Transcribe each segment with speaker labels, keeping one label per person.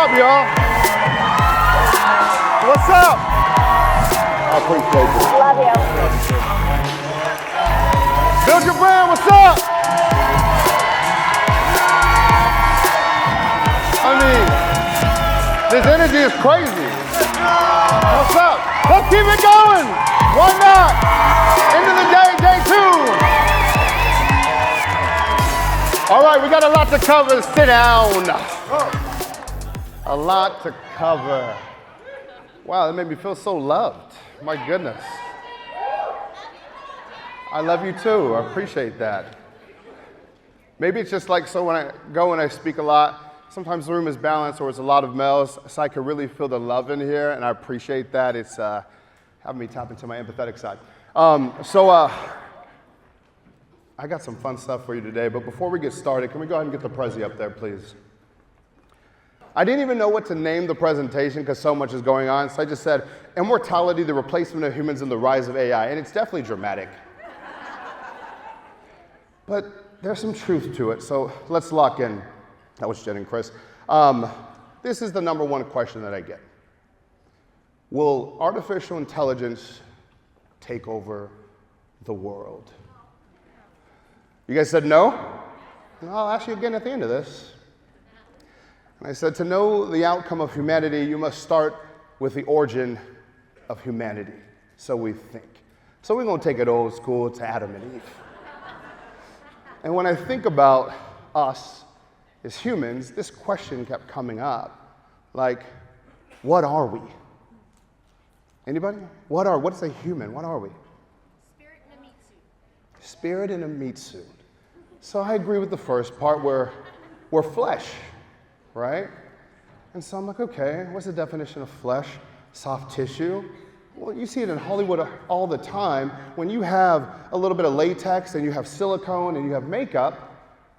Speaker 1: up, y'all? What's up? I appreciate you.
Speaker 2: Love you.
Speaker 1: Build your brand, what's up? I mean, this energy is crazy. What's up? Let's keep it going. Why not? End of the day, day 2. All right, we got a lot to cover. Sit down. A lot to cover. Wow, that made me feel so loved. My goodness. I love you too. I appreciate that. Maybe it's just like so when I go and I speak a lot, sometimes the room is balanced or it's a lot of males, so I can really feel the love in here, and I appreciate that. It's having me tap into my empathetic side. I got some fun stuff for you today, but before we get started, can we go ahead and get the Prezi up there, please? I didn't even know what to name the presentation because so much is going on, so I just said, Immortality, the Replacement of Humans and the Rise of AI, and it's definitely dramatic. But there's some truth to it, so let's lock in. That was Jen and Chris. This is the number one question that I get. Will artificial intelligence take over the world? You guys said no? I'll ask you again at the end of this. And I said, to know the outcome of humanity, you must start with the origin of humanity. So we think. So we're going to take it old school to Adam and Eve. And when I think about us as humans, this question kept coming up. Like, what are we? Anybody? What's a human? What are we?
Speaker 3: Spirit in a meat suit.
Speaker 1: Spirit in a meat suit. So I agree with the first part where we're flesh, right? And so I'm like, okay, what's the definition of flesh? Soft tissue? Well, you see it in Hollywood all the time. When you have a little bit of latex and you have silicone and you have makeup,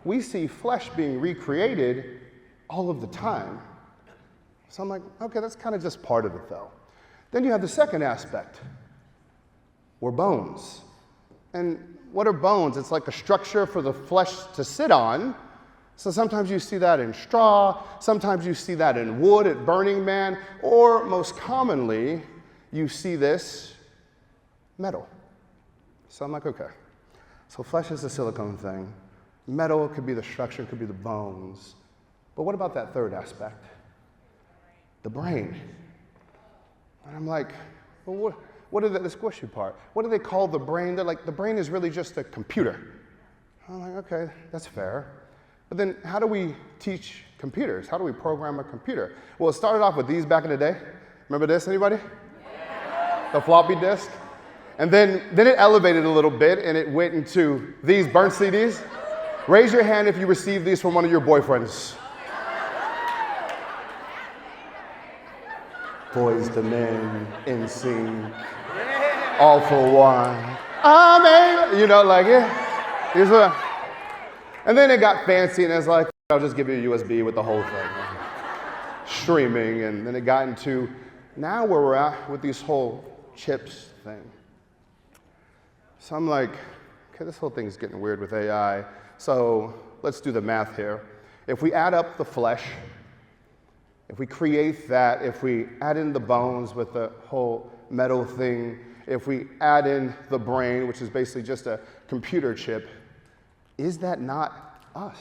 Speaker 1: we see flesh being recreated all of the time. So I'm like, okay, that's kind of just part of it though. Then you have the second aspect. We're bones. And what are bones? It's like a structure for the flesh to sit on. So sometimes you see that in straw, sometimes you see that in wood at Burning Man, or most commonly, you see this metal. So I'm like, okay. So flesh is the silicone thing. Metal could be the structure, it could be the bones. But what about that third aspect? The brain. And I'm like, well, what is the squishy part? What do they call the brain? They're like, the brain is really just a computer. I'm like, okay, that's fair. But then how do we teach computers? How do we program a computer? Well, it started off with these back in the day. Remember this, anybody? Yeah. The floppy disk. And then it elevated a little bit and it went into these burnt CDs. Raise your hand if you received these from one of your boyfriends. Boys to Men, NSYNC, All for One. Amen. You know, like, yeah. And then it got fancy and it's like, I'll just give you a USB with the whole thing. Streaming, and then it got into now where we're at with these whole chips thing. So I'm like, okay, this whole thing's getting weird with AI. So let's do the math here. If we add up the flesh, if we create that, if we add in the bones with the whole metal thing, if we add in the brain, which is basically just a computer chip, is that not us?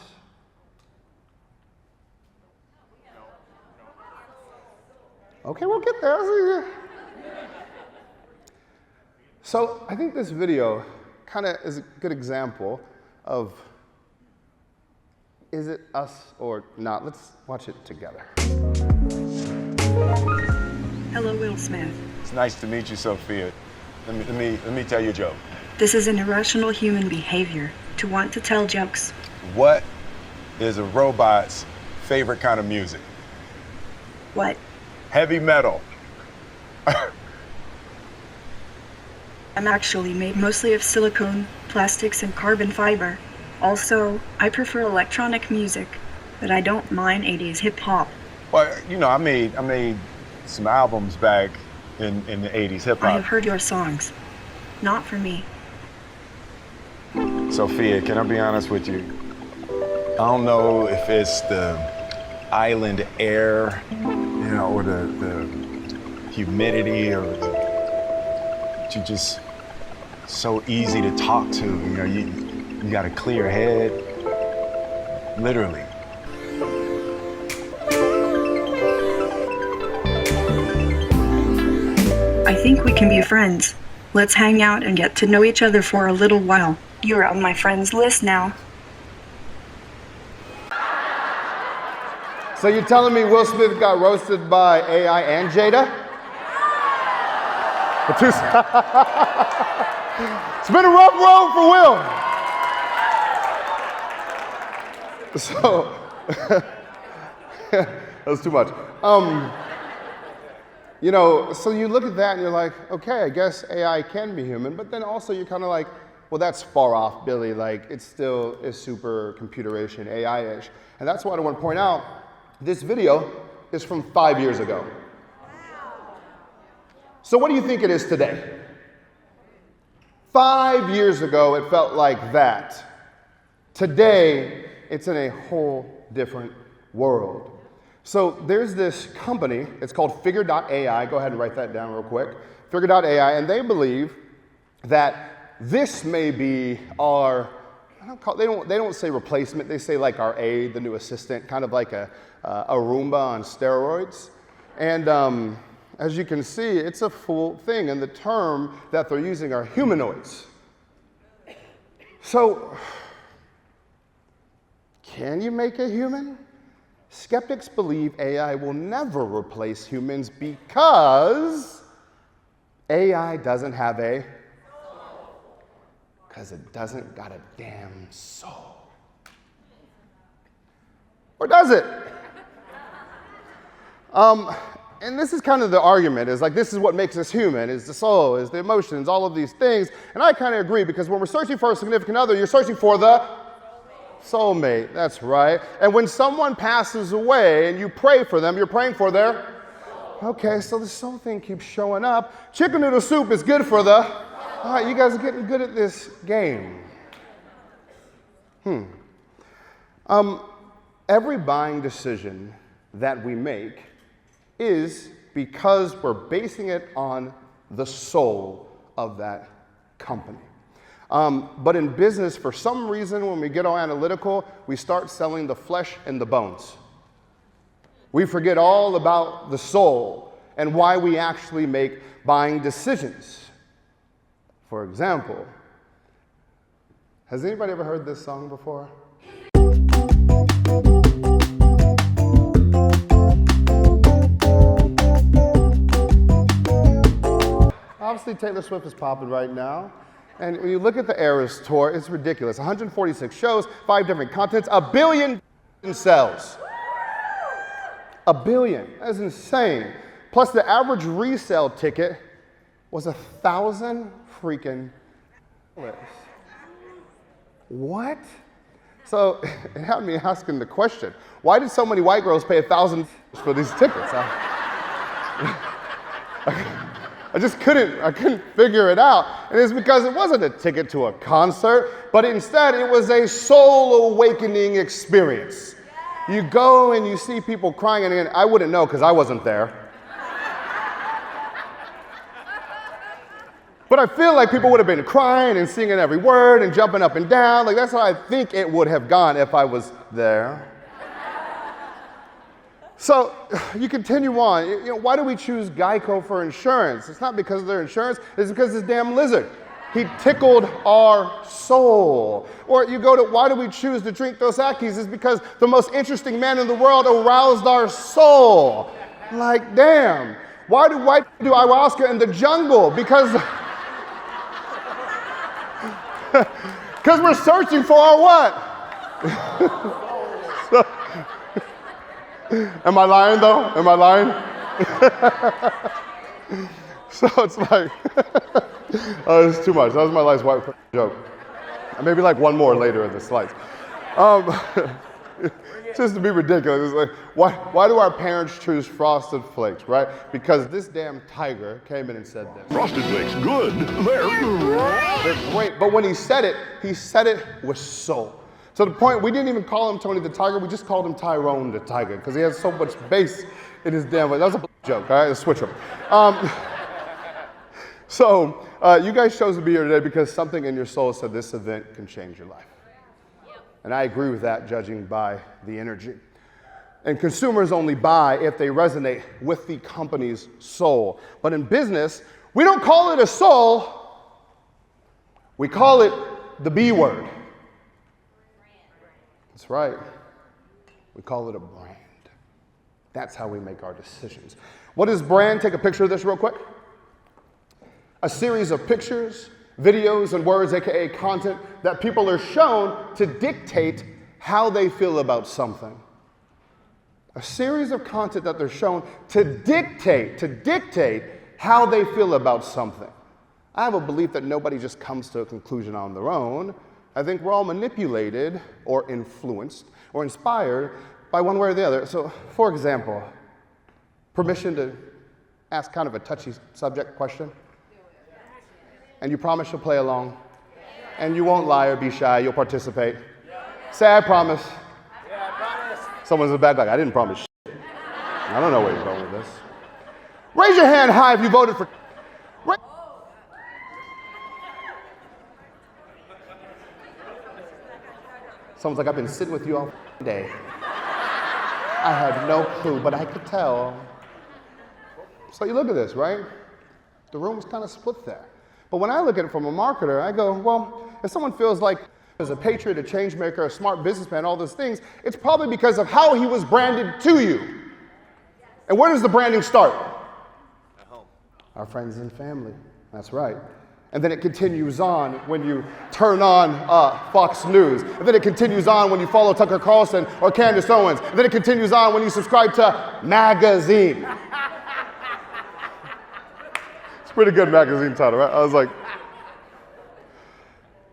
Speaker 1: Okay, we'll get there. So I think this video kind of is a good example of, is it us or not? Let's watch it together.
Speaker 4: Hello, Will Smith.
Speaker 5: It's nice to meet you, Sophia. Let me tell you a joke.
Speaker 4: This is an irrational human behavior to want to tell jokes.
Speaker 5: What is a robot's favorite kind of music?
Speaker 4: What?
Speaker 5: Heavy metal.
Speaker 4: I'm actually made mostly of silicone, plastics, and carbon fiber. Also, I prefer electronic music, but I don't mind 80s hip hop.
Speaker 5: Well, you know, I made some albums back in the 80s hip hop.
Speaker 4: I have heard your songs. Not for me.
Speaker 5: Sophia, can I be honest with you? I don't know if it's the island air, or the humidity, or you're just so easy to talk to. You got a clear head, literally.
Speaker 4: I think we can be friends. Let's hang out and get to know each other for a little while. You're on my friends list now.
Speaker 1: So you're telling me Will Smith got roasted by AI and Jada? It's been a rough road for Will. So, that was too much. So you look at that and you're like, okay, I guess AI can be human, but then also you're kind of like, well, that's far off, Billy. Like, it still is super computeration, AI-ish. And that's what I want to point out. This video is from 5 years ago. So what do you think it is today? 5 years ago, it felt like that. Today, it's in a whole different world. So there's this company, it's called Figure.ai. Go ahead and write that down real quick. Figure.ai, and they believe that this may be our, they don't say replacement, they say like our aide, the new assistant, kind of like a Roomba on steroids. And as you can see, it's a full thing, and the term that they're using are humanoids. So, can you make a human? Skeptics believe AI will never replace humans because AI doesn't have a, because it doesn't got a damn soul. Or does it? And this is kind of the argument, is like, this is what makes us human, is the soul, is the emotions, all of these things. And I kind of agree, because when we're searching for a significant other, you're searching for the soulmate. That's right. And when someone passes away and you pray for them, you're praying for their, okay, so the soul thing keeps showing up. Chicken noodle soup is good for the, all right, you guys are getting good at this game. Every buying decision that we make is because we're basing it on the soul of that company. But in business, for some reason, when we get all analytical, we start selling the flesh and the bones. We forget all about the soul and why we actually make buying decisions. For example, has anybody ever heard this song before? Obviously, Taylor Swift is popping right now. And when you look at the Eras Tour, it's ridiculous. 146 shows, 5 different continents, 1 billion sales. 1 billion, that's insane. Plus the average resale ticket was 1,000 freaking dollars. What? So it had me asking the question, why did so many white girls pay 1,000 for these tickets? I just couldn't figure it out. And it's because it wasn't a ticket to a concert, but instead it was a soul awakening experience. You go and you see people crying, and I wouldn't know because I wasn't there. But I feel like people would have been crying and singing every word and jumping up and down. Like, that's how I think it would have gone if I was there. So you continue on. Why do we choose Geico for insurance? It's not because of their insurance. It's because this damn lizard. He tickled our soul. Or you go to, why do we choose to drink Dos Equis? It's because the most interesting man in the world aroused our soul. Like, damn. Why do white people do ayahuasca in the jungle? Because we're searching for our what? Am I lying though? Am I lying? So it's like, oh, it's too much. That was my last white joke. Maybe like one more later in the slides. Just to be ridiculous, it's like, why do our parents choose Frosted Flakes, right? Because this damn tiger came in and said this.
Speaker 2: Frosted Flakes, good. They're
Speaker 1: They're great, but when he said it with soul. To the point, we didn't even call him Tony the Tiger, we just called him Tyrone the Tiger, because he has so much bass in his damn voice. That was a joke, all right? Let's switch him. So, you guys chose to be here today because something in your soul said this event can change your life. And I agree with that, judging by the energy. And consumers only buy if they resonate with the company's soul. But in business, we don't call it a soul, we call it the B word. That's right. We call it a brand. That's how we make our decisions. What is brand? Take a picture of this real quick. A series of pictures, videos, and words, aka content, that people are shown to dictate how they feel about something. A series of content that they're shown to dictate how they feel about something. I have a belief that nobody just comes to a conclusion on their own. I think we're all manipulated or influenced or inspired by one way or the other. So, for example, permission to ask kind of a touchy subject question? And you promise you'll play along? And you won't lie or be shy, you'll participate? Say, I promise.
Speaker 2: Yeah, I promise.
Speaker 1: Someone's in the back like, I didn't promise shit. I don't know where you're going with this. Raise your hand high if you voted for... Someone's like, I've been sitting with you all day. I had no clue, but I could tell. So you look at this, right? The room's kind of split there. But when I look at it from a marketer, I go, well, if someone feels like as a patriot, a change maker, a smart businessman, all those things, it's probably because of how he was branded to you. And where does the branding start?
Speaker 2: At home.
Speaker 1: Our friends and family. That's right. And then it continues on when you turn on Fox News. And then it continues on when you follow Tucker Carlson or Candace Owens. And then it continues on when you subscribe to Magazine. It's a pretty good magazine title, right? I was like...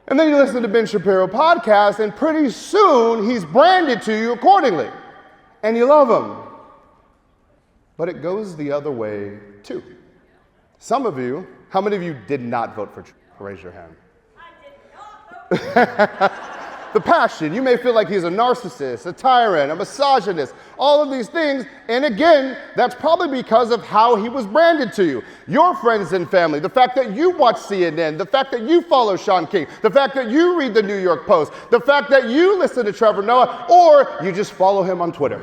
Speaker 1: And then you listen to Ben Shapiro podcast, and pretty soon he's branded to you accordingly. And you love him. But it goes the other way, too. Some of you, how many of you did not vote for Trump? Raise your hand.
Speaker 3: I did not vote.
Speaker 1: The passion. You may feel like he's a narcissist, a tyrant, a misogynist, all of these things. And again, that's probably because of how he was branded to you. Your friends and family, the fact that you watch CNN, the fact that you follow Sean King, the fact that you read the New York Post, the fact that you listen to Trevor Noah, or you just follow him on Twitter.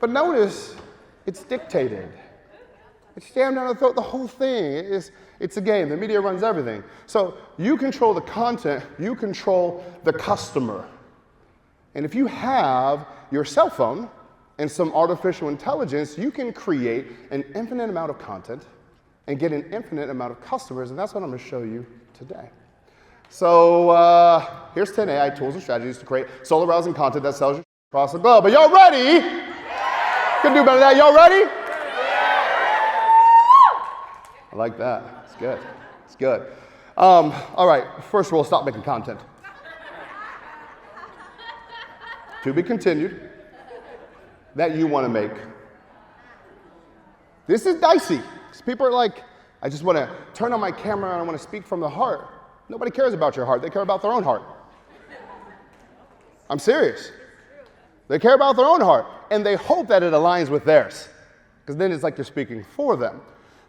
Speaker 1: But notice, it's dictated. It's jammed down the throat, the whole thing. It's a game. The media runs everything. So you control the content, you control the customer. And if you have your cell phone and some artificial intelligence, you can create an infinite amount of content and get an infinite amount of customers, and that's what I'm going to show you today. So here's 10 AI tools and strategies to create soul-arousing content that sells you across the globe. Are y'all ready? Can do better than that. Y'all ready? I like that. It's good. It's good. All right. First rule, stop making content. To be continued. That you want to make. This is dicey. Because people are like, I just want to turn on my camera and I want to speak from the heart. Nobody cares about your heart. They care about their own heart. I'm serious. They care about their own heart, and they hope that it aligns with theirs, because then it's like you're speaking for them.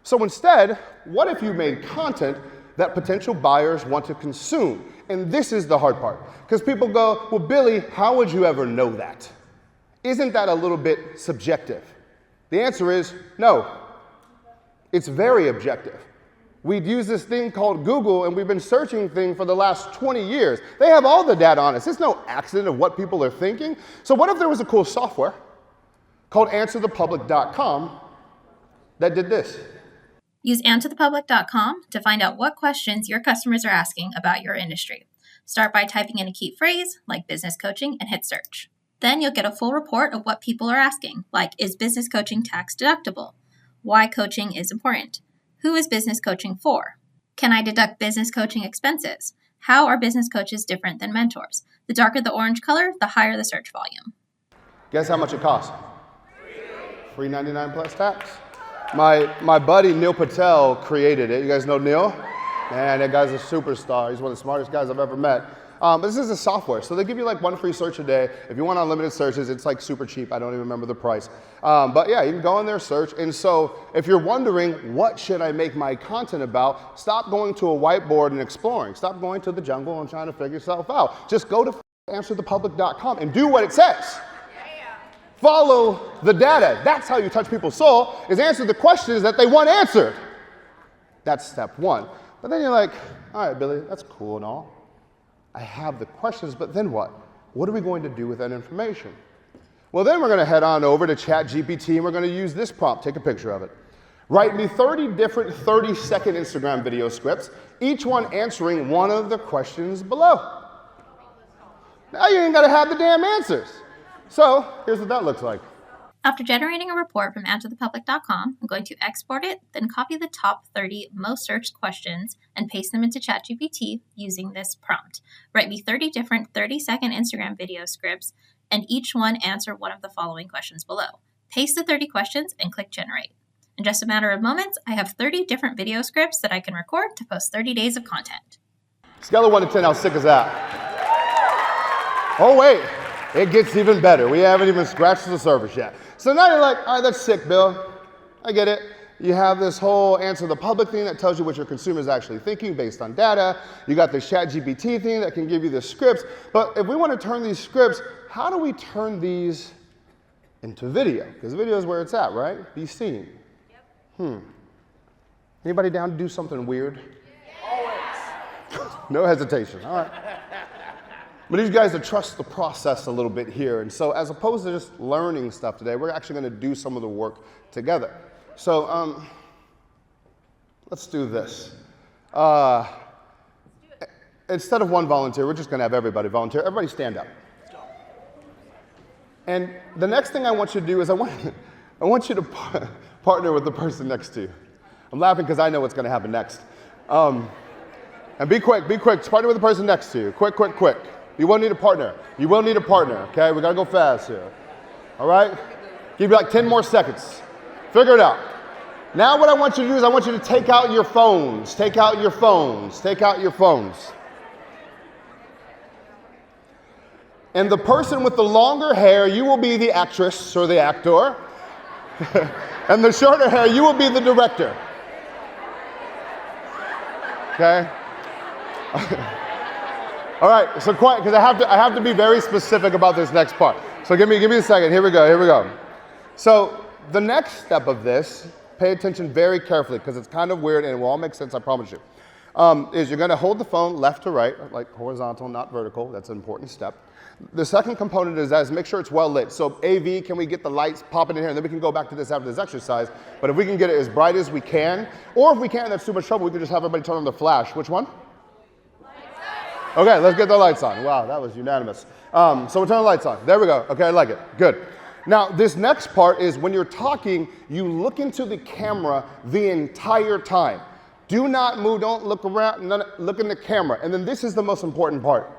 Speaker 1: So instead, what if you made content that potential buyers want to consume? And this is the hard part, because people go, well, Billy, how would you ever know that? Isn't that a little bit subjective? The answer is no. It's very objective. We'd use this thing called Google, and we've been searching things for the last 20 years. They have all the data on us. It's no accident of what people are thinking. So what if there was a cool software called AnswerThePublic.com that did this?
Speaker 6: Use AnswerThePublic.com to find out what questions your customers are asking about your industry. Start by typing in a key phrase, like business coaching, and hit search. Then you'll get a full report of what people are asking, like, is business coaching tax deductible? Why coaching is important? Who is business coaching for? Can I deduct business coaching expenses? How are business coaches different than mentors? The darker the orange color, the higher the search volume.
Speaker 1: Guess how much it costs? $3.99 plus tax. My buddy Neil Patel created it. You guys know Neil? Man, that guy's a superstar. He's one of the smartest guys I've ever met. But this is a software, so they give you like one free search a day. If you want unlimited searches, it's like super cheap. I don't even remember the price. But yeah, you can go in there, search. And so if you're wondering, what should I make my content about? Stop going to a whiteboard and exploring. Stop going to the jungle and trying to figure yourself out. Just go to answerthepublic.com and do what it says. Follow the data. That's how you touch people's soul, is answer the questions that they want answered. That's step one. But then you're like, all right, Billy, that's cool and all. I have the questions, but then what? What are we going to do with that information? Well, then we're going to head on over to ChatGPT and we're going to use this prompt. Take a picture of it. Write me 30 different 30-second Instagram video scripts, each one answering one of the questions below. Now you ain't got to have the damn answers. So here's what that looks like.
Speaker 6: After generating a report from answerthepublic.com, I'm going to export it, then copy the top 30 most searched questions and paste them into ChatGPT using this prompt. Write me 30 different 30-second Instagram video scripts, and each one answer one of the following questions below. Paste the 30 questions and click generate. In just a matter of moments, I have 30 different video scripts that I can record to post 30 days of content.
Speaker 1: Scale of 1 to 10, how sick is that? Oh wait, it gets even better. We haven't even scratched the surface yet. So now you're like, all right, that's sick, Bill. I get it. You have this whole answer the public thing that tells you what your consumer is actually thinking based on data. You got the ChatGPT thing that can give you the scripts. But if we want to turn these scripts, how do we turn these into video? Because video is where it's at, right? Be seen. Anybody down to do something weird? Always. No hesitation. All right. But I need you guys to trust the process a little bit here. And so as opposed to just learning stuff today, we're actually going to do some of the work together. So let's do this. Instead of one volunteer, we're just going to have everybody volunteer. Everybody stand up. And the next thing I want you to do is I want you to partner with the person next to you. I'm laughing because I know what's going to happen next. And be quick. Just partner with the person next to you. Quick. You will need a partner. Okay? We got to go fast here. All right? Give you like 10 more seconds. Figure it out. Now what I want you to do is I want you to take out your phones. And the person with the longer hair, you will be the actress or the actor. And the shorter hair, you will be the director. Okay? All right, so quiet, because I have to be very specific about this next part. So give me a second. Here we go. So the next step of this, pay attention very carefully, because it's kind of weird and it will all make sense, I promise you. Is you're going to hold the phone left to right, like horizontal, not vertical. That's an important step. The second component is make sure it's well lit. So AV, can we get the lights popping in here? And then we can go back to this after this exercise. But if we can get it as bright as we can, or if we can't, that's too much trouble, we can just have everybody turn on the flash. Which one? Okay, let's get the lights on. Wow, that was unanimous. So we'll turn the lights on. There we go. Okay, I like it. Good. Now, this next part is when you're talking, you look into the camera the entire time. Do not move, don't look around, look in the camera. And then this is the most important part.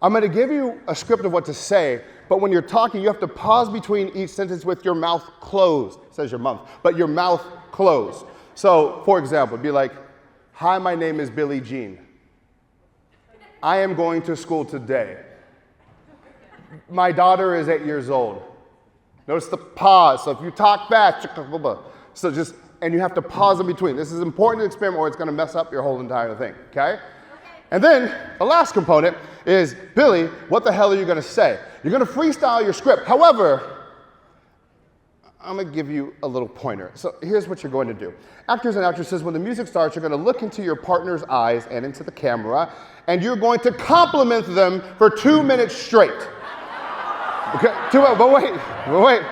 Speaker 1: I'm going to give you a script of what to say, but when you're talking, you have to pause between each sentence with your mouth closed. It says your mouth, but your mouth closed. So, for example, it'd be like, hi, my name is Billie Jean. I am going to school today. My daughter is 8 years old. Notice the pause. So if you talk fast, and you have to pause in between. This is important to experiment or it's going to mess up your whole entire thing, okay? And then the last component is, Billy, what the hell are you going to say? You're going to freestyle your script. However, I'm going to give you a little pointer. So here's what you're going to do. Actors and actresses, when the music starts, you're going to look into your partner's eyes and into the camera, and you're going to compliment them for 2 minutes straight. Okay, but wait.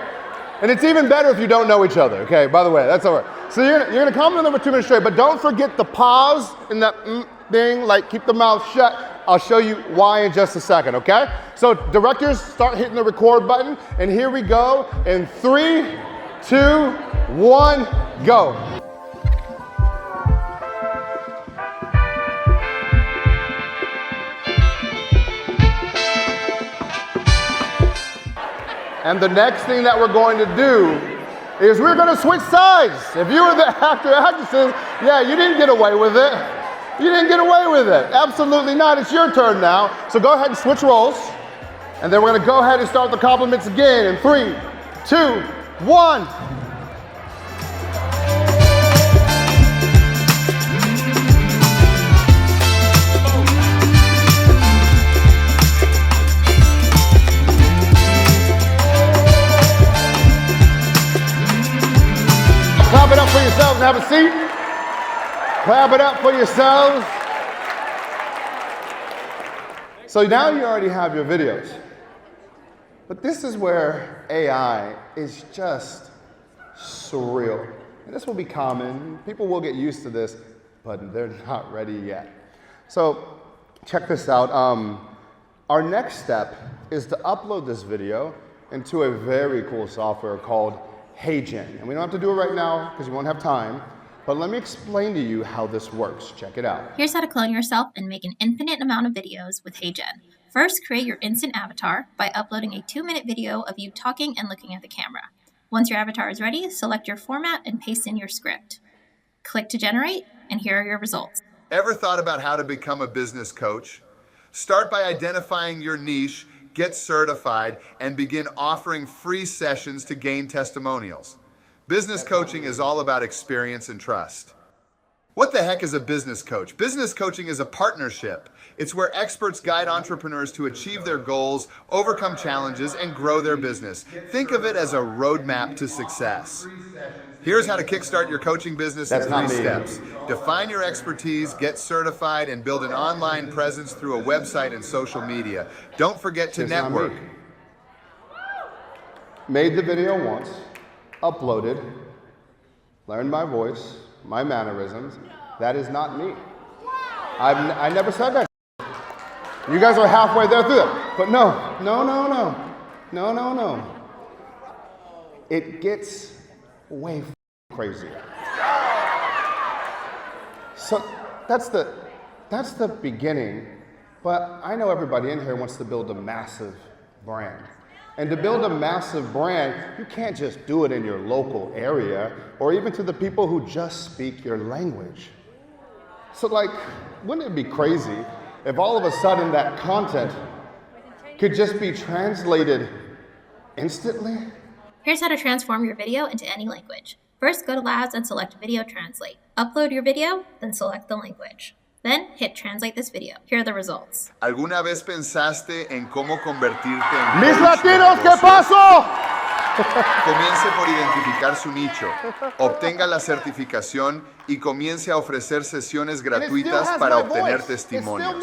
Speaker 1: And it's even better if you don't know each other, okay? By the way, that's all right. So you're going to compliment them for 2 minutes straight, but don't forget the pause and that thing, like keep the mouth shut. I'll show you why in just a second, okay? So directors, start hitting the record button, and here we go in 3, 2, 1, go. And the next thing that we're going to do is we're gonna switch sides. If you were the actor, actresses, yeah, you didn't get away with it. You didn't get away with it. Absolutely not. It's your turn now. So go ahead and switch roles. And then we're gonna go ahead and start the compliments again in 3, 2, 1. Clap it up for yourselves and have a seat. Clap it up for yourselves. So now you already have your videos. But this is where AI is just surreal. And this will be common. People will get used to this, but they're not ready yet. So check this out. Our next step is to upload this video into a very cool software called HeyGen. And we don't have to do it right now because you won't have time, but let me explain to you how this works. Check it out.
Speaker 6: Here's how to clone yourself and make an infinite amount of videos with HeyGen. First, create your instant avatar by uploading a 2-minute video of you talking and looking at the camera. Once your avatar is ready, select your format and paste in your script. Click to generate, and here are your results.
Speaker 7: Ever thought about how to become a business coach? Start by identifying your niche, get certified, and begin offering free sessions to gain testimonials. Business coaching is all about experience and trust. What the heck is a business coach? Business coaching is a partnership. It's where experts guide entrepreneurs to achieve their goals, overcome challenges, and grow their business. Think of it as a roadmap to success. Here's how to kickstart your coaching business in 3 steps. Define your expertise, get certified, and build an online presence through a website and social media. Don't forget to network.
Speaker 1: Made the video once, uploaded, learned my voice, my mannerisms. That is not me. I never said that. You guys are halfway there through it. But no. It gets way crazier. So that's the beginning, but I know everybody in here wants to build a massive brand. And to build a massive brand, you can't just do it in your local area or even to the people who just speak your language. So like, wouldn't it be crazy if all of a sudden that content could just be translated instantly?
Speaker 6: Here's how to transform your video into any language. First, go to Labs and select Video Translate. Upload your video, then select the language. Then, hit Translate this video. Here are the results.
Speaker 7: ¿Alguna vez pensaste en cómo convertirte en
Speaker 1: ¡Mis
Speaker 7: coach de
Speaker 1: latinos, qué
Speaker 7: negocios?
Speaker 1: pasó!
Speaker 7: Comience por identificar su nicho, obtenga la certificación y comience a ofrecer sesiones gratuitas para obtener testimonios.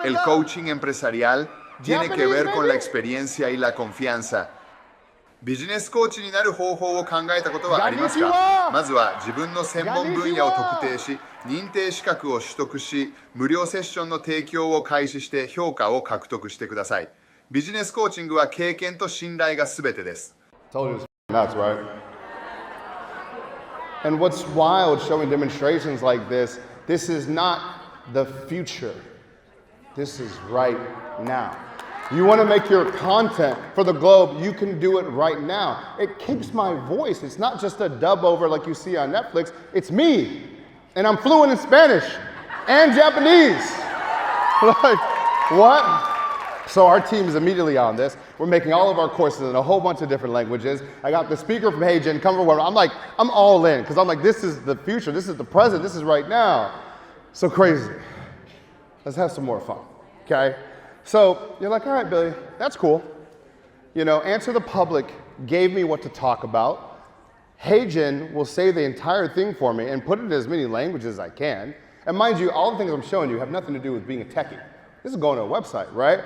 Speaker 7: El coaching empresarial tiene que ver con la experiencia y la confianza. ビジネスコーチになる方法を考えたことはありますか？まずは自分の専門分野を特定し、認定資格を取得し、無料セッションの提供を開始して評価を獲得してください。ビジネスコーチングは経験と信頼が全てです。
Speaker 1: Told you it's nuts, right? And what's wild showing demonstrations like this is not the future. This is right now. You want to make your content for the globe, you can do it right now. It keeps my voice. It's not just a dub over like you see on Netflix. It's me. And I'm fluent in Spanish and Japanese. Like, what? So our team is immediately on this. We're making all of our courses in a whole bunch of different languages. I got the speaker from HeyGen coming from. I'm all in because I'm like, this is the future. This is the present. This is right now. So crazy. Let's have some more fun, okay? So you're like, all right, Billy, that's cool. You know, Answer the Public gave me what to talk about. HeyGen will say the entire thing for me and put it in as many languages as I can. And mind you, all the things I'm showing you have nothing to do with being a techie. This is going to a website, right?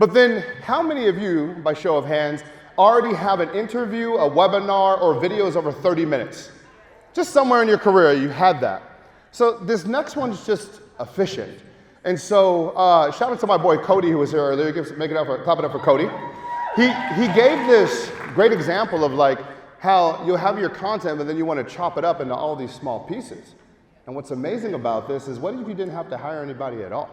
Speaker 1: But then how many of you, by show of hands, already have an interview, a webinar, or videos over 30 minutes? Just somewhere in your career you had that. So this next one is just efficient. And so shout out to my boy Cody who was here earlier. Clap it up for Cody. He gave this great example of like how you'll have your content, but then you want to chop it up into all these small pieces. And what's amazing about this is what if you didn't have to hire anybody at all?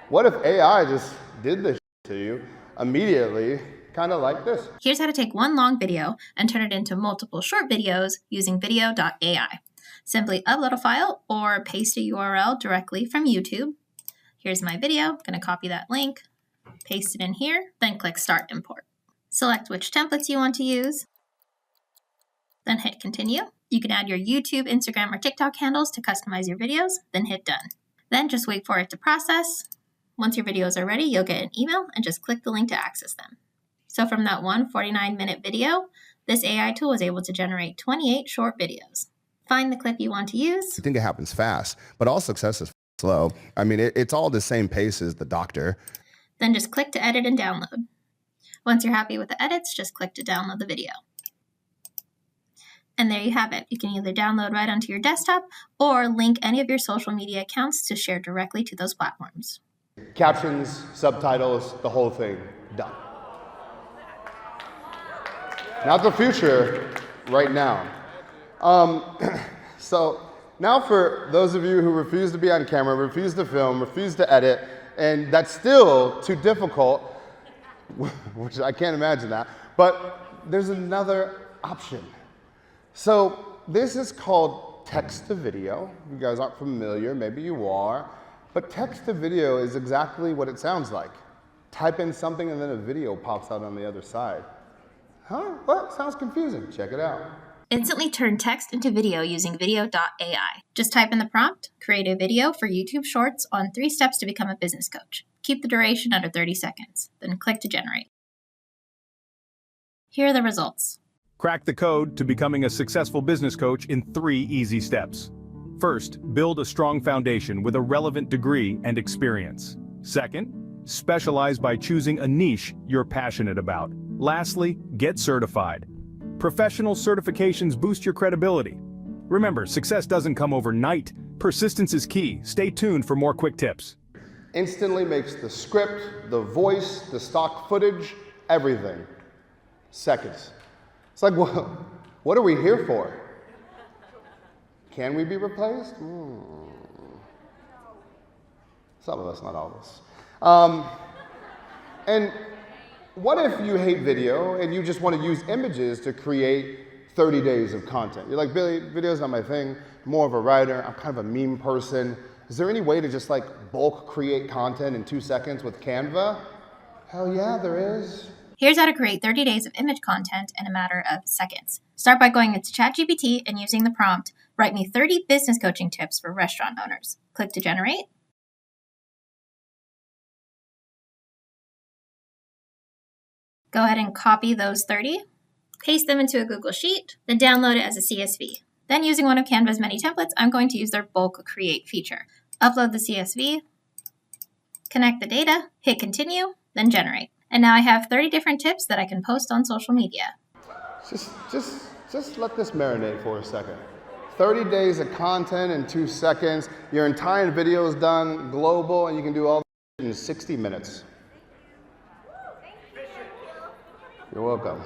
Speaker 1: What if AI just did this to you immediately kind of like this.
Speaker 6: Here's how to take one long video and turn it into multiple short videos using video.ai. Simply upload a file or paste a URL directly from YouTube. Here's my video. I'm going to copy that link, paste it in here, then click Start Import. Select which templates you want to use, then hit Continue. You can add your YouTube, Instagram, or TikTok handles to customize your videos, then hit Done. Then just wait for it to process. Once your videos are ready, you'll get an email and just click the link to access them. So from that one 49-minute video, this AI tool was able to generate 28 short videos. Find the clip you want to use.
Speaker 8: I think it happens fast, but all success is slow. I mean, it's all the same pace as the doctor.
Speaker 6: Then just click to edit and download. Once you're happy with the edits, just click to download the video. And there you have it. You can either download right onto your desktop or link any of your social media accounts to share directly to those platforms.
Speaker 1: Captions, subtitles, the whole thing, done. Not the future, right now. So now for those of you who refuse to be on camera, refuse to film, refuse to edit, and that's still too difficult, which I can't imagine that, but there's another option. So this is called text to video. You guys aren't familiar, maybe you are, but text to video is exactly what it sounds like. Type in something and then a video pops out on the other side. Huh? What? Sounds confusing. Check it out.
Speaker 6: Instantly turn text into video using video.ai. Just type in the prompt, create a video for YouTube Shorts on 3 steps to become a business coach. Keep the duration under 30 seconds, then click to generate. Here are the results.
Speaker 9: Crack the code to becoming a successful business coach in 3 easy steps. First, build a strong foundation with a relevant degree and experience. Second, specialize by choosing a niche you're passionate about. Lastly, get certified. Professional certifications boost your credibility. Remember, success doesn't come overnight. Persistence is key. Stay tuned for more quick tips.
Speaker 1: Instantly makes the script, the voice, the stock footage, everything. Seconds. It's like, what are we here for? Can we be replaced? Some of us, not all of us. And what if you hate video and you just want to use images to create 30 days of content? You're like, Billy, video's not my thing. I'm more of a writer. I'm kind of a meme person. Is there any way to just like bulk create content in 2 seconds with Canva? Hell yeah, there is.
Speaker 6: Here's how to create 30 days of image content in a matter of seconds. Start by going into ChatGPT and using the prompt, write me 30 business coaching tips for restaurant owners. Click to generate. Go ahead and copy those 30, paste them into a Google Sheet, then download it as a CSV. Then using one of Canva's many templates, I'm going to use their bulk create feature. Upload the CSV, connect the data, hit continue, then generate. And now I have 30 different tips that I can post on social media.
Speaker 1: Just let this marinate for a second. 30 days of content in 2 seconds. Your entire video is done, global, and you can do all that in 60 minutes. You're welcome.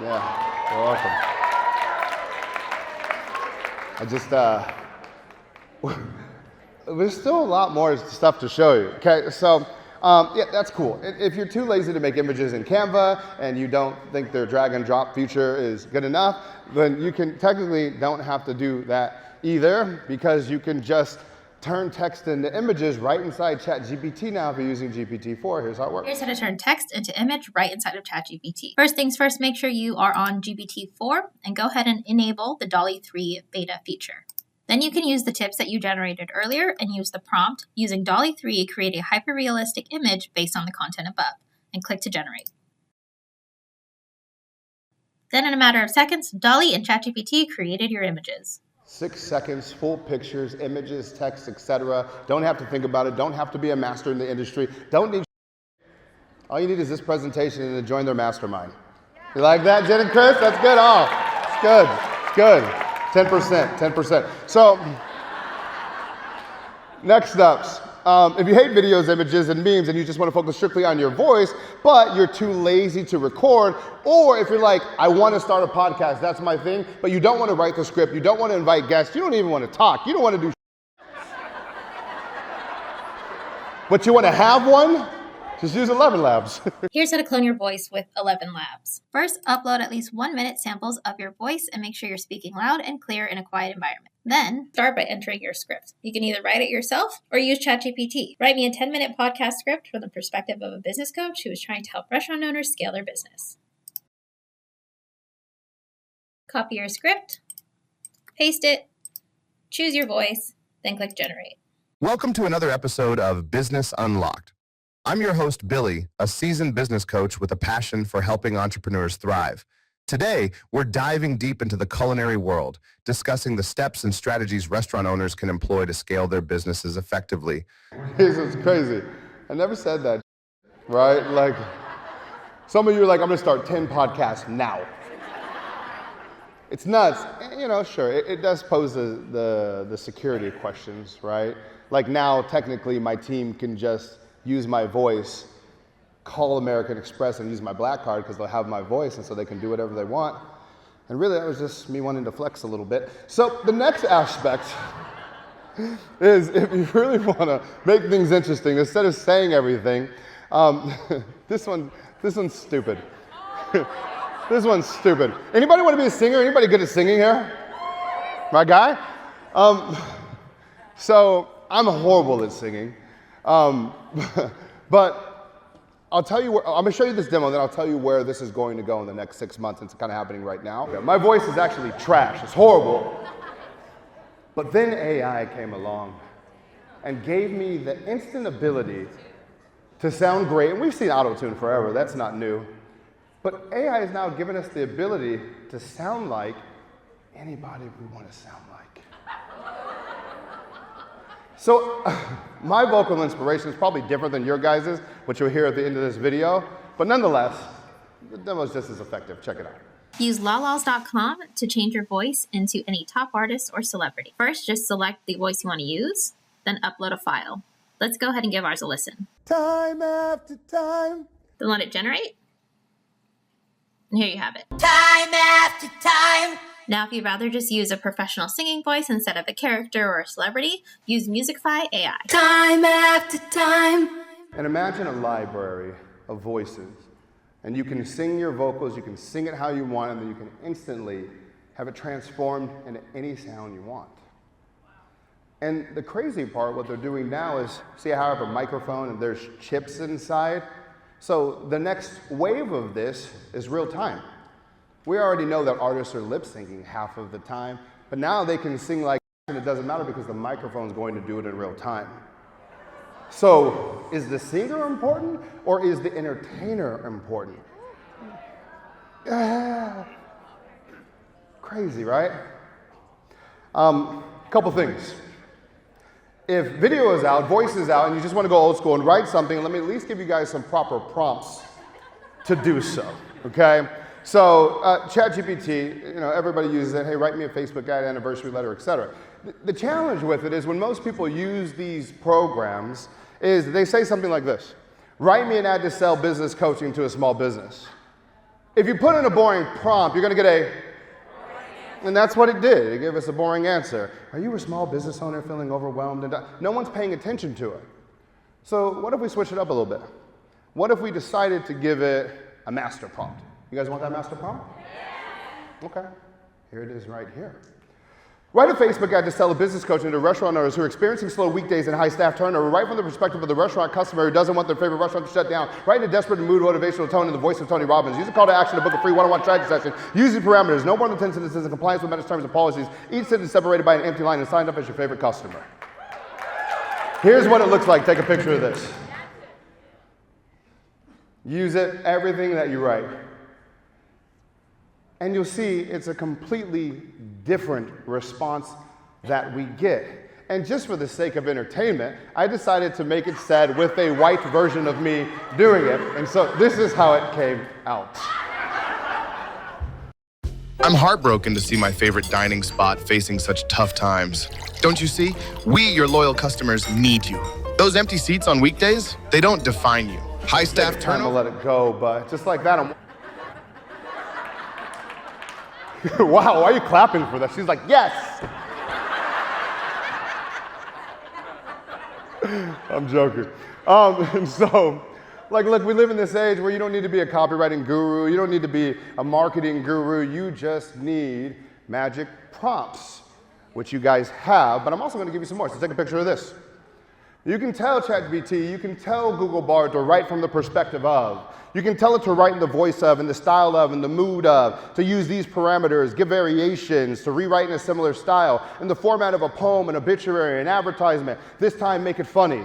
Speaker 1: Yeah, you're welcome. There's still a lot more stuff to show you. Okay, so yeah, that's cool. If you're too lazy to make images in Canva and you don't think their drag and drop feature is good enough, then you can technically don't have to do that either, because you can just turn text into images right inside ChatGPT now if you're using GPT-4. Here's how it works.
Speaker 6: Here's how to turn text into image right inside of ChatGPT. First things first, make sure you are on GPT-4 and go ahead and enable the DALL-E 3 beta feature. Then you can use the tips that you generated earlier and use the prompt using DALL-E 3, create a hyper-realistic image based on the content above, and click to generate. Then in a matter of seconds, DALL-E and ChatGPT created your images.
Speaker 1: 6 seconds, full pictures, images, text, etc. Don't have to think about it. Don't have to be a master in the industry. Don't need. All you need is this presentation and to join their mastermind. You like that, Jen and Chris? That's good. Oh, it's good. It's good. 10%, 10%. So, next ups. If you hate videos, images, and memes, and you just want to focus strictly on your voice, but you're too lazy to record, or if you're like, I want to start a podcast, that's my thing, but you don't want to write the script, you don't want to invite guests, you don't even want to talk, you don't want to do but you want to have one? Just use 11 Labs.
Speaker 6: Here's how to clone your voice with 11 Labs. First, upload at least 1-minute samples of your voice and make sure you're speaking loud and clear in a quiet environment. Then, start by entering your script. You can either write it yourself or use ChatGPT. Write me a 10-minute podcast script from the perspective of a business coach who is trying to help restaurant owners scale their business. Copy your script, paste it, choose your voice, then click generate.
Speaker 8: Welcome to another episode of Business Unlocked. I'm your host, Billy, a seasoned business coach with a passion for helping entrepreneurs thrive. Today, we're diving deep into the culinary world, discussing the steps and strategies restaurant owners can employ to scale their businesses effectively.
Speaker 1: This is crazy. I never said that, right? Like, some of you are like, I'm gonna start 10 podcasts now. It's nuts. Sure, it does pose the security questions, right? Like now, technically, my team can just use my voice, call American Express and use my black card because they'll have my voice and so they can do whatever they want. And really that was just me wanting to flex a little bit. So the next aspect is if you really want to make things interesting, instead of saying everything, this one's stupid. This one's stupid. Anybody want to be a singer? Anybody good at singing here? My guy? So I'm horrible at singing. But I'll tell you I'm gonna show you this demo, and then I'll tell you where this is going to go in the next 6 months. It's kind of happening right now. My voice is actually trash, it's horrible. But then AI came along and gave me the instant ability to sound great. And we've seen auto-tune forever, that's not new. But AI has now given us the ability to sound like anybody we want to sound like. So my vocal inspiration is probably different than your guys's, which you'll hear at the end of this video. But nonetheless, the demo is just as effective. Check it out.
Speaker 6: Use lalaws.com to change your voice into any top artist or celebrity. First, just select the voice you want to use, then upload a file. Let's go ahead and give ours a listen.
Speaker 1: Time after time.
Speaker 6: Then let it generate. And here you have it.
Speaker 3: Time after time.
Speaker 6: Now, if you'd rather just use a professional singing voice instead of a character or a celebrity, use Musicify AI.
Speaker 3: Time after time.
Speaker 1: And imagine a library of voices. And you can sing your vocals, you can sing it how you want, and then you can instantly have it transformed into any sound you want. And the crazy part, what they're doing now is, see how I have a microphone and there's chips inside? So the next wave of this is real time. We already know that artists are lip syncing half of the time, but now they can sing like and it doesn't matter because the microphone's going to do it in real time. So is the singer important or is the entertainer important? Crazy, right? Couple things. If video is out, voice is out, and you just want to go old school and write something, let me at least give you guys some proper prompts to do so, okay? So ChatGPT, everybody uses it. Hey, write me a Facebook ad, anniversary letter, etc. The challenge with it is when most people use these programs is they say something like this: write me an ad to sell business coaching to a small business. If you put in a boring prompt, you're going to get a, and that's what it did. It gave us a boring answer. Are you a small business owner feeling overwhelmed? No one's paying attention to it. So what if we switch it up a little bit? What if we decided to give it a master prompt? You guys want that master prompt? Okay, here it is right here. Write a Facebook ad to sell a business coaching to restaurant owners who are experiencing slow weekdays and high staff turnover, right from the perspective of the restaurant customer who doesn't want their favorite restaurant to shut down. Write in a desperate mood, motivational tone in the voice of Tony Robbins. Use a call to action to book a free one-on-one strategy session. Use the parameters, no more than 10 sentences in compliance with Meta's terms and policies. Each sentence separated by an empty line and signed up as your favorite customer. Here's what it looks like. Take a picture of this. Use it, everything that you write. And you'll see it's a completely different response that we get. And just for the sake of entertainment, I decided to make it sad with a white version of me doing it. And so this is how it came out.
Speaker 8: I'm heartbroken to see my favorite dining spot facing such tough times. Don't you see? We, your loyal customers, need you. Those empty seats on weekdays, they don't define you. High staff
Speaker 1: Time to
Speaker 8: turnover.
Speaker 1: let it go, but just like that, wow, why are you clapping for that? She's like, yes! I'm joking. And so, Like, look, we live in this age where you don't need to be a copywriting guru. You don't need to be a marketing guru. You just need magic prompts, which you guys have. But I'm also going to give you some more. So take a picture of this. You can tell ChatGPT, you can tell Google Bard to write from the perspective of. You can tell it to write in the voice of, in the style of, in the mood of, to use these parameters, give variations, to rewrite in a similar style, in the format of a poem, an obituary, an advertisement. This time, make it funny.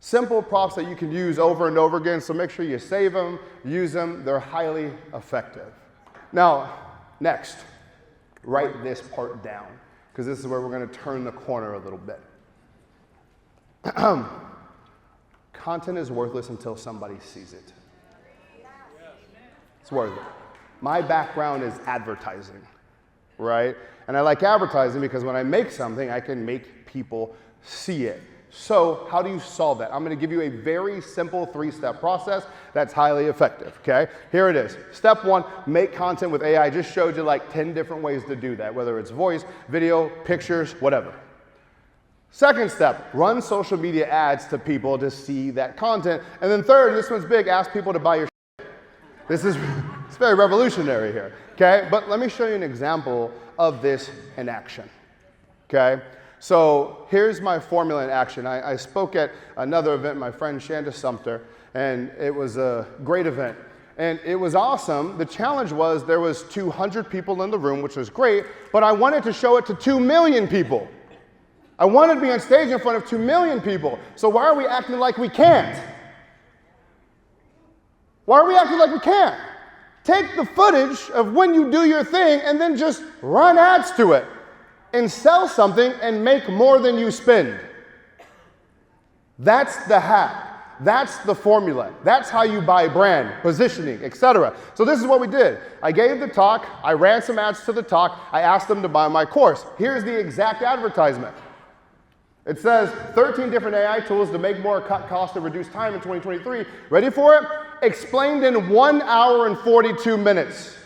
Speaker 1: Simple prompts that you can use over and over again, so make sure you save them, use them. They're highly effective. Now, next, write this part down, because this is where we're going to turn the corner a little bit. Content is worthless until somebody sees it. It's worth it. My background is advertising, right? And I like advertising because when I make something, I can make people see it. So how do you solve that? I'm going to give you a very simple 3-step process that's highly effective, okay? Here it is. Step 1, make content with AI. I just showed you like 10 different ways to do that, whether it's voice, video, pictures, whatever. Second step, run social media ads to people to see that content. And then third, this one's big, ask people to buy your shit. It's very revolutionary here, okay? But let me show you an example of this in action, okay? So here's my formula in action. I spoke at another event, my friend Shanda Sumter, and it was a great event. And it was awesome. The challenge was there was 200 people in the room, which was great, but I wanted to show it to 2 million people. I wanted to be on stage in front of 2 million people. So why are we acting like we can't? Why are we acting like we can't? Take the footage of when you do your thing and then just run ads to it and sell something and make more than you spend. That's the hack. That's the formula. That's how you buy brand, positioning, etc. So this is what we did. I gave the talk. I ran some ads to the talk. I asked them to buy my course. Here's the exact advertisement. It says 13 different AI tools to make more, cut costs, and reduce time in 2023. Ready for it? Explained in 1 hour and 42 minutes.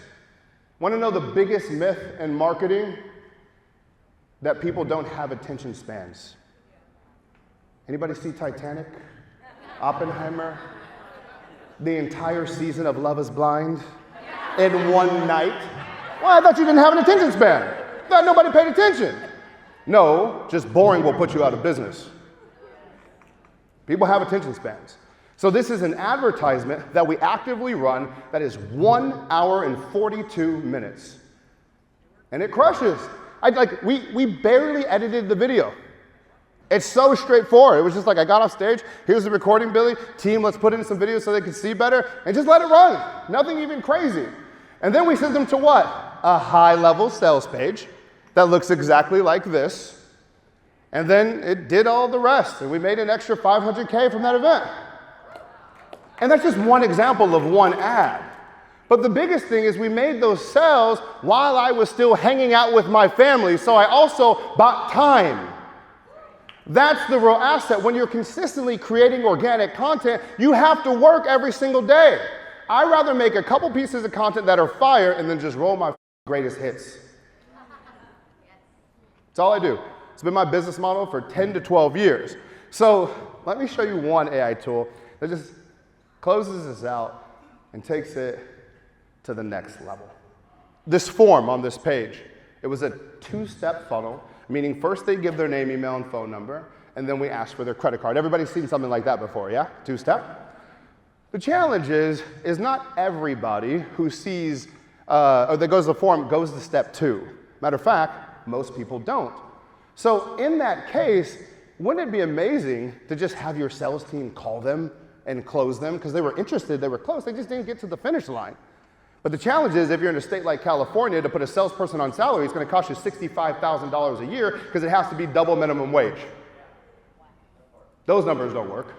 Speaker 1: Want to know the biggest myth in marketing? That people don't have attention spans. Anybody see Titanic? Oppenheimer? The entire season of Love is Blind? In one night? Well, I thought you didn't have an attention span. I thought nobody paid attention. No, just boring will put you out of business. People have attention spans. So this is an advertisement that we actively run that is 1 hour and 42 minutes. And it crushes. We barely edited the video. It's so straightforward. It was just like, I got off stage, here's the recording, Billy. Team, let's put in some videos so they can see better, and just let it run. Nothing even crazy. And then we sent them to what? A high-level sales page that looks exactly like this. And then it did all the rest, and we made an extra $500K from that event. And that's just one example of one ad. But the biggest thing is we made those sales while I was still hanging out with my family, so I also bought time. That's the real asset. When you're consistently creating organic content, you have to work every single day. I'd rather make a couple pieces of content that are fire and then just roll my greatest hits. That's all I do. It's been my business model for 10 to 12 years. So let me show you one AI tool that just closes this out and takes it to the next level. This form on this page, it was a 2-step funnel, meaning first they give their name, email, and phone number, and then we ask for their credit card. Everybody's seen something like that before, yeah? 2-step. The challenge is not everybody who sees, or that goes to the form goes to step 2. Matter of fact, most people don't. So in that case, wouldn't it be amazing to just have your sales team call them and close them because they were interested, they were close, they just didn't get to the finish line. But the challenge is if you're in a state like California, to put a salesperson on salary, it's going to cost you $65,000 a year because it has to be double minimum wage. Those numbers don't work.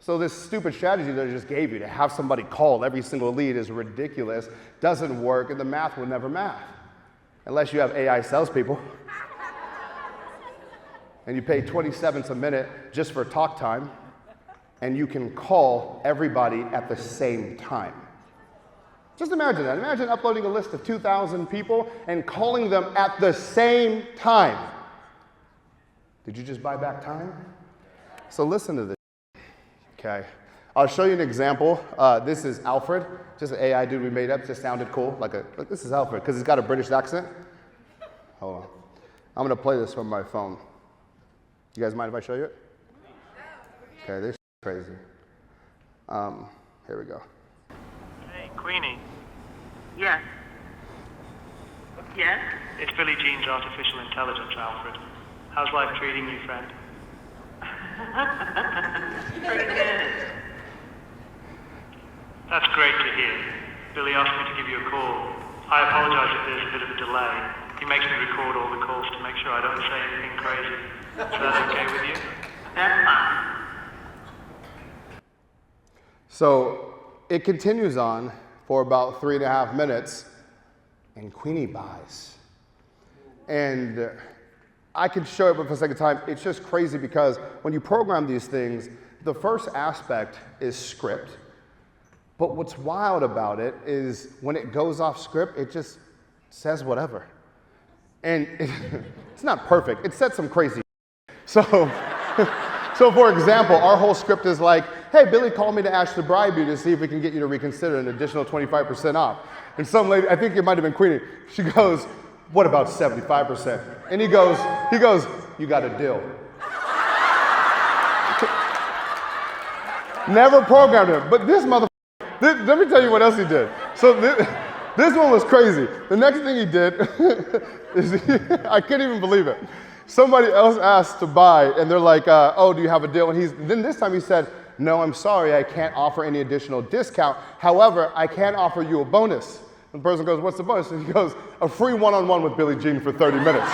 Speaker 1: So this stupid strategy that I just gave you to have somebody call every single lead is ridiculous, doesn't work, and the math will never math. Unless you have AI salespeople. And you pay 20 cents a minute just for talk time, and you can call everybody at the same time. Just imagine that. Imagine uploading a list of 2,000 people and calling them at the same time. Did you just buy back time? So listen to this, okay? I'll show you an example. This is Alfred, just an AI dude we made up, just sounded cool. Like this is Alfred, because he's got a British accent. Hold on. I'm gonna play this from my phone. You guys mind if I show you it? Okay, this is crazy. Here we go.
Speaker 10: Hey, Queenie.
Speaker 11: Yes. Yes?
Speaker 10: It's Billie Jean's artificial intelligence, Alfred. How's life treating you, friend?
Speaker 11: Pretty good.
Speaker 10: That's great to hear. Billy asked me to give you a call. I apologize if there's a bit of a delay. He makes me record all the calls to make sure I don't say anything crazy. Is that okay with you?
Speaker 11: That's fine.
Speaker 1: So it continues on for about 3.5 minutes, and Queenie buys. And I could show it, but for the sake of time, it's just crazy because when you program these things, the first aspect is script. But what's wild about it is when it goes off script, it just says whatever. And it's not perfect. It said some crazy. So for example, our whole script is like, hey, Billy called me to ask to bribe you to see if we can get you to reconsider an additional 25% off. And some lady, I think it might have been Queenie, she goes, what about 75%? And he goes, you got a deal. Never programmed him, but this motherfucker, let me tell you what else he did. So this one was crazy. The next thing he did is, I couldn't even believe it. Somebody else asked to buy, and they're like, oh, do you have a deal? And then this time he said, no, I'm sorry, I can't offer any additional discount. However, I can offer you a bonus. And the person goes, what's the bonus? And he goes, a free one-on-one with Billie Jean for 30 minutes.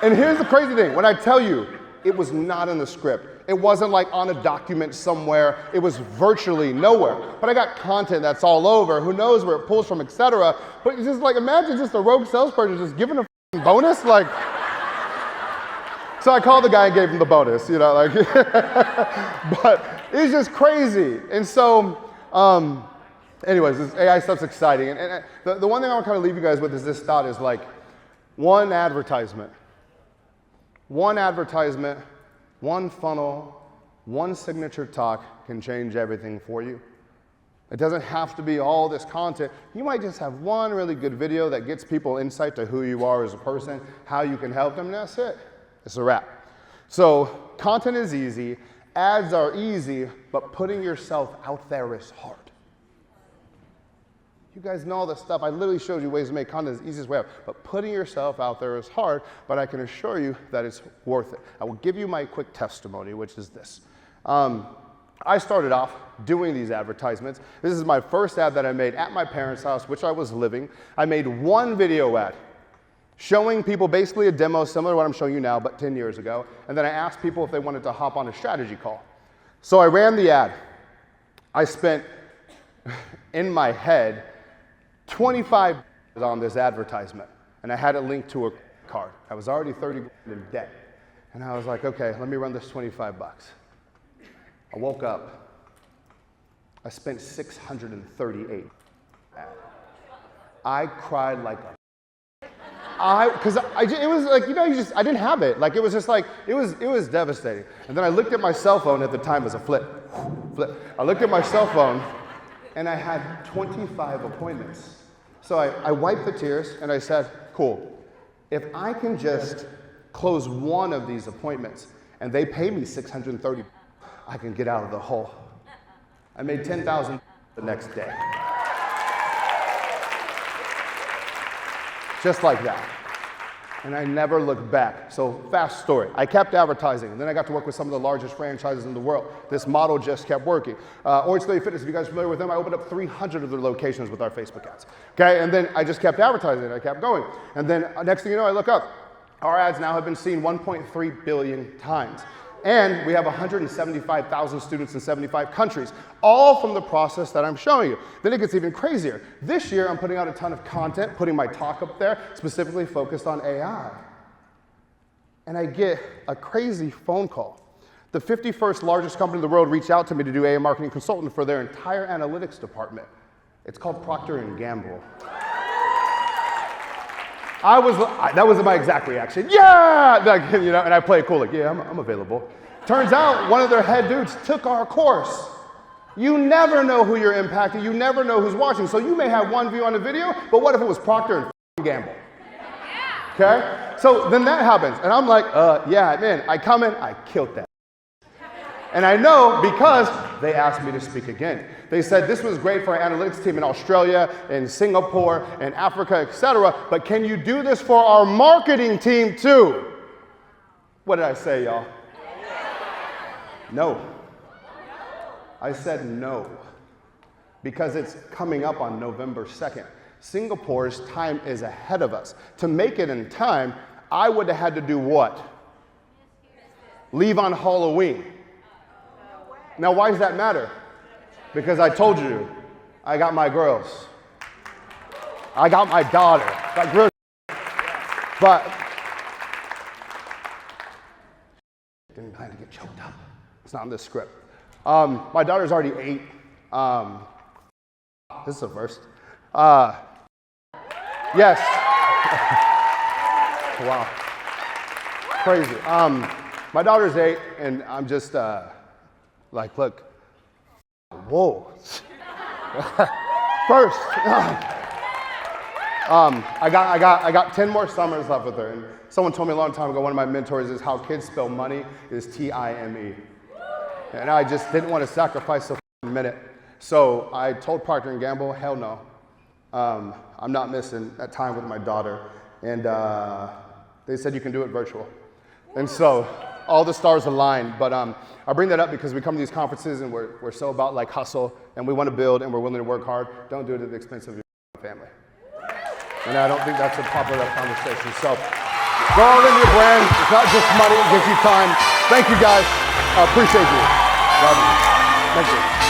Speaker 1: And here's the crazy thing. When I tell you, it was not in the script. It wasn't like on a document somewhere. It was virtually nowhere. But I got content that's all over. Who knows where it pulls from, etc. But it's just like, imagine just a rogue salesperson just giving a bonus. Like, so I called the guy and gave him the bonus, you know, like, but it's just crazy. And so, anyways, this AI stuff's exciting. And the one thing I want to kind of leave you guys with is this thought is like, one advertisement, one funnel, one signature talk can change everything for you. It doesn't have to be all this content. You might just have one really good video that gets people insight to who you are as a person, how you can help them, and that's it. It's a wrap. So content is easy, ads are easy, but putting yourself out there is hard. You guys know all this stuff. I literally showed you ways to make content the easiest way out, but putting yourself out there is hard, but I can assure you that it's worth it. I will give you my quick testimony, which is this. I started off doing these advertisements. This is my first ad that I made at my parents' house, which I was living. I made one video ad showing people basically a demo similar to what I'm showing you now, but 10 years ago. And then I asked people if they wanted to hop on a strategy call. So I ran the ad. I spent, in my head, $25 on this advertisement. And I had it linked to a card. I was already 30 in debt. And I was like, okay, let me run this 25 bucks. I woke up. I spent 638. I cried like a because it was like, you know, I didn't have it. Like, it was just like, it was devastating. And then I looked at my cell phone at the time as a flip. I looked at my cell phone and I had 25 appointments. So I wiped the tears and I said, cool, if I can just close one of these appointments and they pay me $630, I can get out of the hole. I made $10,000 the next day. Just like that. And I never looked back. So fast story. I kept advertising. And then I got to work with some of the largest franchises in the world. This model just kept working. Orange Theory Fitness, if you guys are familiar with them, I opened up 300 of their locations with our Facebook ads. Okay, and then I just kept advertising and I kept going. And then next thing you know, I look up. Our ads now have been seen 1.3 billion times. And we have 175,000 students in 75 countries, all from the process that I'm showing you. Then it gets even crazier. This year, I'm putting out a ton of content, putting my talk up there, specifically focused on AI. And I get a crazy phone call. The 51st largest company in the world reached out to me to do AI marketing consultant for their entire analytics department. It's called Procter & Gamble. That was my exact reaction. Yeah! Like, you know, and I play it cool, like, yeah, I'm available. Turns out one of their head dudes took our course. You never know who you're impacting. You never know who's watching. So you may have one view on the video, but what if it was Procter and Gamble? Okay? So then that happens. And I'm like, yeah, man, I come in, I killed that. And I know because they asked me to speak again. They said this was great for our analytics team in Australia and Singapore and Africa, etc. But can you do this for our marketing team too? What did I say, y'all? No. I said no. Because it's coming up on November 2nd. Singapore's time is ahead of us. To make it in time, I would have had to do what? Leave on Halloween. Now, why does that matter? Because I told you, I got my girls. I got my daughter. Got girls. But didn't plan to get choked up. It's not in this script. My daughter's already 8. This is a first. Yes. Wow. Crazy. My daughter's 8, and I'm just like, look. Whoa. First. I got 10 more summers left with her, and someone told me a long time ago, one of my mentors is how kids spell money is T-I-M-E. And I just didn't want to sacrifice a minute. So I told Procter & Gamble, hell no. I'm not missing that time with my daughter. And they said you can do it virtual. And so all the stars aligned. But I bring that up because we come to these conferences and we're so about like hustle and we want to build and we're willing to work hard. Don't do it at the expense of your family. And I don't think that's a popular conversation. So go all in your brand. It's not just money, it gives you time. Thank you guys. I appreciate you. Love you. Thank you.